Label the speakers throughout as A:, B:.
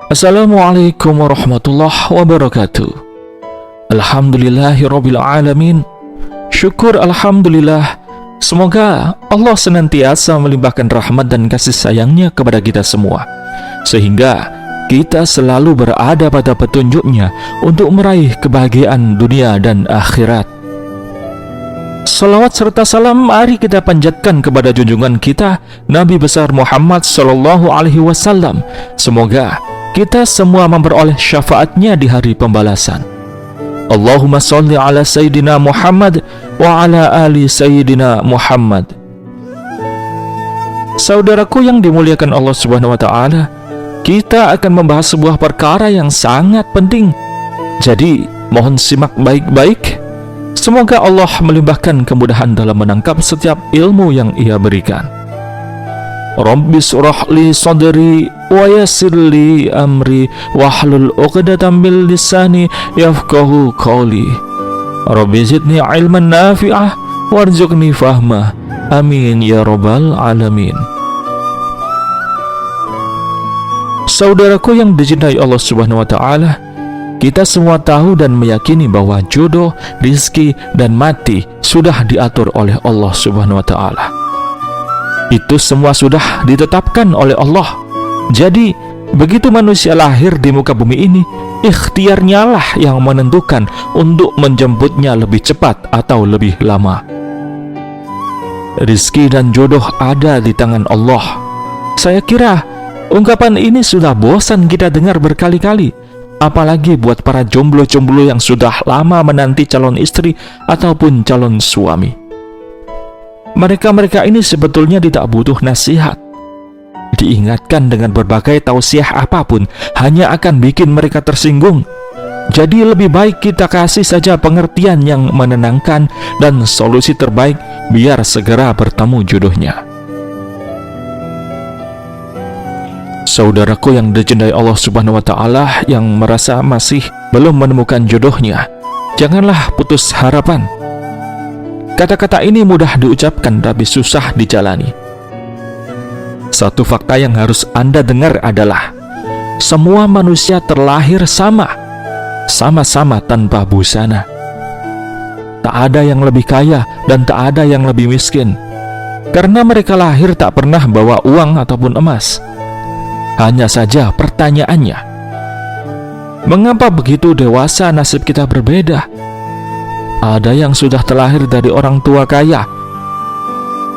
A: Assalamualaikum warahmatullahi wabarakatuh. Alhamdulillahirabbil alamin. Syukur alhamdulillah. Semoga Allah senantiasa melimpahkan rahmat dan kasih sayangnya kepada kita semua, sehingga kita selalu berada pada petunjuknya untuk meraih kebahagiaan dunia dan akhirat. Salawat serta salam mari kita panjatkan kepada junjungan kita Nabi besar Muhammad sallallahu alaihi wasallam. Semoga kita semua memperoleh syafaatnya di hari pembalasan. Allahumma sholli ala Sayyidina Muhammad wa ala ali Sayyidina Muhammad. Saudaraku yang dimuliakan Allah Subhanahu wa ta'ala, kita akan membahas sebuah perkara yang sangat penting. Jadi, mohon simak baik-baik. Semoga Allah melimpahkan kemudahan dalam menangkap setiap ilmu yang Ia berikan. Rabbi shrah li sadri wa yassir li amri wahlul 'uqdatam min lisani yafqahu qawli. Rabbi zidni ilman nafi'ah warzuqni fahma. Amin ya rabbal alamin. Saudaraku yang dicintai Allah Subhanahu wa ta'ala, kita semua tahu dan meyakini bahwa jodoh, rizki, dan mati sudah diatur oleh Allah Subhanahu wa ta'ala. Itu semua sudah ditetapkan oleh Allah. Jadi, begitu manusia lahir di muka bumi ini, ikhtiarnya lah yang menentukan untuk menjemputnya lebih cepat atau lebih lama. Rizki dan jodoh ada di tangan Allah. Saya kira ungkapan ini sudah bosan kita dengar berkali-kali, apalagi buat para jomblo-jomblo yang sudah lama menanti calon istri ataupun calon suami. Mereka-mereka ini sebetulnya tidak butuh nasihat. Diingatkan dengan berbagai tausiah apapun hanya akan bikin mereka tersinggung. Jadi lebih baik kita kasih saja pengertian yang menenangkan dan solusi terbaik biar segera bertemu jodohnya. Saudaraku yang dicintai Allah Subhanahu wa ta'ala, yang merasa masih belum menemukan jodohnya, janganlah putus harapan. Kata-kata ini mudah diucapkan tapi susah dijalani. Satu fakta yang harus Anda dengar adalah semua manusia terlahir sama-sama tanpa busana. Tak ada yang lebih kaya dan tak ada yang lebih miskin, karena mereka lahir tak pernah bawa uang ataupun emas. Hanya saja pertanyaannya, mengapa begitu dewasa nasib kita berbeda? Ada yang sudah terlahir dari orang tua kaya.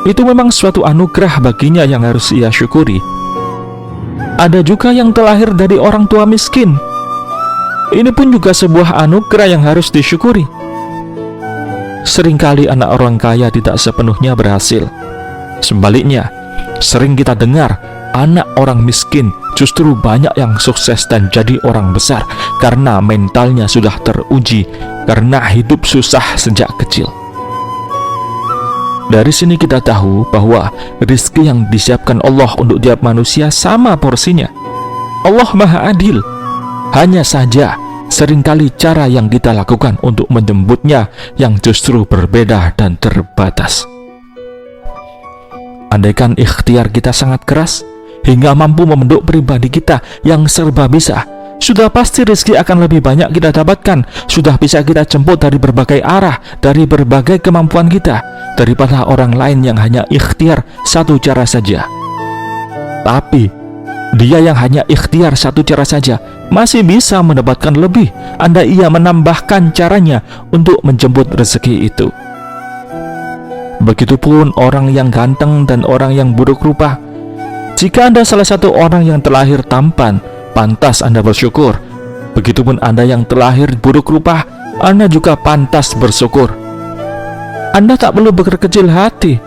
A: Itu memang suatu anugerah baginya yang harus ia syukuri. Ada juga yang terlahir dari orang tua miskin. Ini pun juga sebuah anugerah yang harus disyukuri. Seringkali anak orang kaya tidak sepenuhnya berhasil. Sebaliknya, sering kita dengar anak orang miskin justru banyak yang sukses dan jadi orang besar karena mentalnya sudah teruji, karena hidup susah sejak kecil. Dari sini kita tahu bahwa rizki yang disiapkan Allah untuk tiap manusia sama porsinya. Allah Maha Adil. Hanya saja seringkali cara yang kita lakukan untuk menjemputnya yang justru berbeda dan terbatas. Andaikan ikhtiar kita sangat keras hingga mampu membentuk pribadi kita yang serba bisa, sudah pasti rezeki akan lebih banyak kita dapatkan. Sudah bisa kita jemput dari berbagai arah, dari berbagai kemampuan kita, daripada orang lain yang hanya ikhtiar satu cara saja. Tapi dia yang hanya ikhtiar satu cara saja masih bisa mendapatkan lebih, andai ia menambahkan caranya untuk menjemput rezeki itu. Begitupun orang yang ganteng dan orang yang buruk rupa. Jika Anda salah satu orang yang terlahir tampan, pantas Anda bersyukur. Begitupun Anda yang terlahir buruk rupa, Anda juga pantas bersyukur. Anda tak perlu berkecil hati,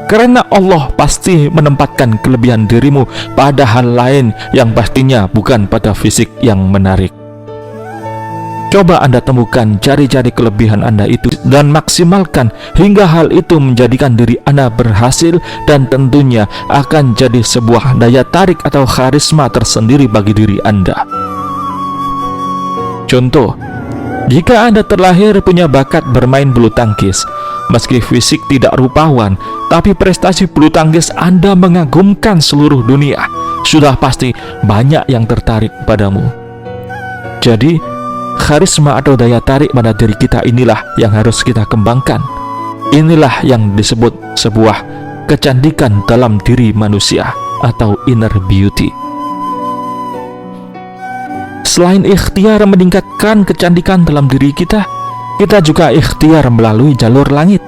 A: karena Allah pasti menempatkan kelebihan dirimu pada hal lain yang pastinya bukan pada fisik yang menarik. Coba Anda temukan, cari-cari kelebihan Anda itu dan maksimalkan hingga hal itu menjadikan diri Anda berhasil, dan tentunya akan jadi sebuah daya tarik atau karisma tersendiri bagi diri Anda. Contoh, jika Anda terlahir punya bakat bermain bulu tangkis, meski fisik tidak rupawan, tapi prestasi bulu tangkis Anda mengagumkan seluruh dunia, sudah pasti banyak yang tertarik padamu. Jadi, karisma atau daya tarik pada diri kita inilah yang harus kita kembangkan. Inilah yang disebut sebuah kecantikan dalam diri manusia atau inner beauty. Selain ikhtiar meningkatkan kecantikan dalam diri kita juga ikhtiar melalui jalur langit.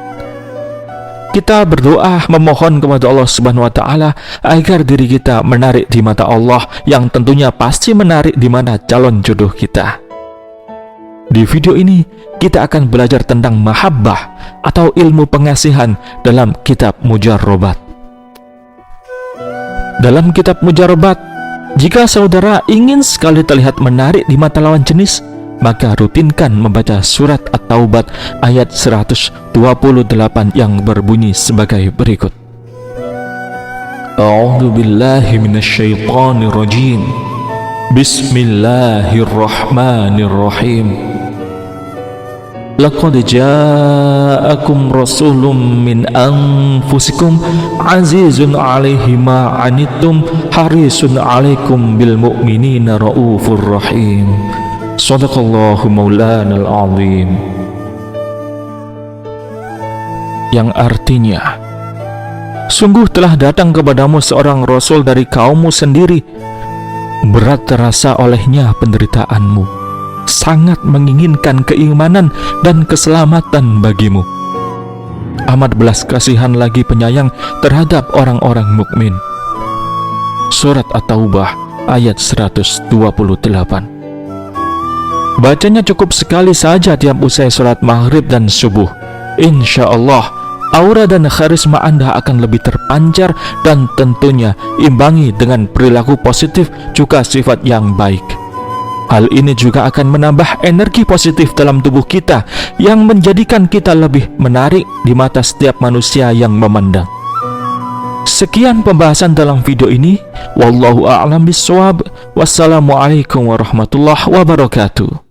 A: Kita berdoa memohon kepada Allah Subhanahu wa taala agar diri kita menarik di mata Allah, yang tentunya pasti menarik di mana calon jodoh kita. Di video ini kita akan belajar tentang mahabbah atau ilmu pengasihan dalam kitab Mujarrabat. Dalam kitab Mujarrabat, jika saudara ingin sekali terlihat menarik di mata lawan jenis, maka rutinkan membaca surat At-Taubat ayat 128 yang berbunyi sebagai berikut. A'udzu billahi minasyaitonir rajim. Bismillahirrahmanirrahim. Laqad ja'akum rasulun min anfusikum azizun 'alaihi ma 'anittum harisun 'alaikum bil mu'minina raufur rahim. Shadaqallahu maulanal azim. Yang artinya, sungguh telah datang kepadamu seorang rasul dari kaummu sendiri. Berat terasa olehnya penderitaanmu, sangat menginginkan keimanan dan keselamatan bagimu. Amat belas kasihan lagi penyayang terhadap orang-orang mukmin. Surat At-Taubah ayat 128. Bacanya cukup sekali saja tiap usai sholat maghrib dan subuh. Insya Allah, aura dan karisma Anda akan lebih terpancar dan tentunya imbangi dengan perilaku positif juga sifat yang baik. Hal ini juga akan menambah energi positif dalam tubuh kita yang menjadikan kita lebih menarik di mata setiap manusia yang memandang. Sekian pembahasan dalam video ini. Wallahu a'lam bishawab. Wassalamualaikum warahmatullahi wabarakatuh.